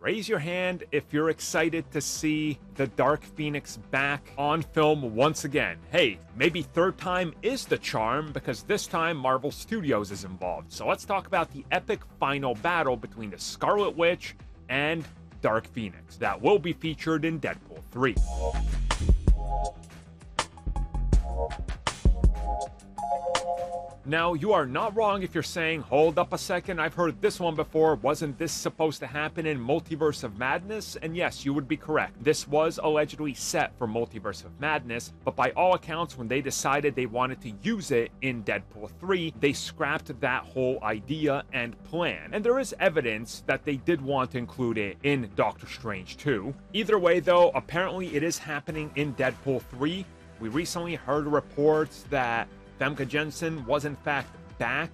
Raise your hand if you're excited to see the Dark Phoenix back on film once again. Hey, maybe third time is the charm, because this time Marvel Studios is involved. So let's talk about the epic final battle between the Scarlet Witch and Dark Phoenix that will be featured in Deadpool 3. Now, you are not wrong if you're saying, hold up a second, I've heard this one before, wasn't this supposed to happen in Multiverse of Madness? And yes, you would be correct. This was allegedly set for Multiverse of Madness, but by all accounts, when they decided they wanted to use it in Deadpool 3, they scrapped that whole idea and plan. And there is evidence that they did want to include it in Doctor Strange 2. Either way, though, apparently it is happening in Deadpool 3. We recently heard reports that Famke Janssen was in fact back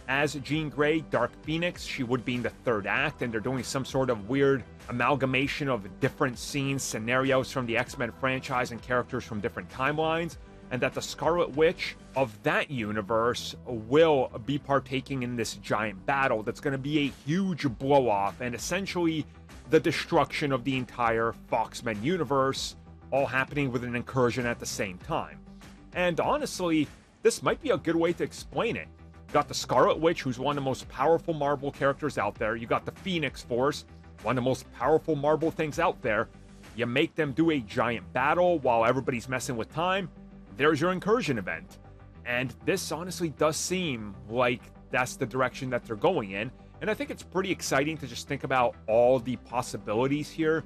as Jean Grey, Dark Phoenix. She would be in the third act, and they're doing some sort of weird amalgamation of different scenes, scenarios from the X-Men franchise and characters from different timelines, and that the Scarlet Witch of that universe will be partaking in this giant battle that's going to be a huge blow-off and essentially the destruction of the entire Fox-Men universe, all happening with an incursion at the same time. And honestly, this might be a good way to explain it. You got the Scarlet Witch, who's one of the most powerful Marvel characters out there. You got the Phoenix Force, one of the most powerful Marvel things out there. You make them do a giant battle while everybody's messing with time. There's your incursion event. And this honestly does seem like that's the direction that they're going in. And I think it's pretty exciting to just think about all the possibilities here,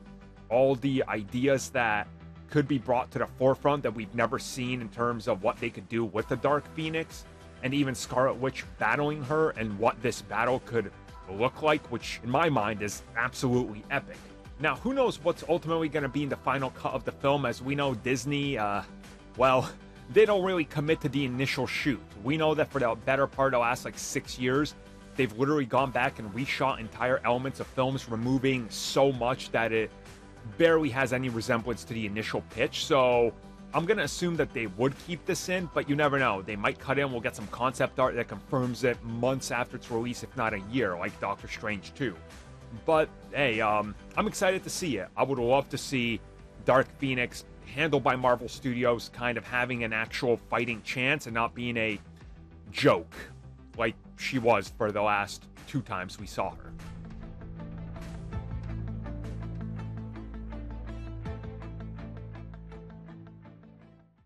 all the ideas that could be brought to the forefront that we've never seen in terms of what they could do with the Dark Phoenix, and even Scarlet Witch battling her and what this battle could look like, which in my mind is absolutely epic. Now, who knows what's ultimately going to be in the final cut of the film? As we know, Disney, well, they don't really commit to the initial shoot. We know that for the better part of the last 6 years, they've literally gone back and reshot entire elements of films, removing so much that it barely has any resemblance to the initial pitch. So I'm going to assume that they would keep this in, but you never know. They might cut in, we'll get some concept art that confirms it months after its release, if not a year, like Doctor Strange 2. But hey, I'm excited to see it. I would love to see Dark Phoenix handled by Marvel Studios kind of having an actual fighting chance and not being a joke like she was for the last 2 times we saw her.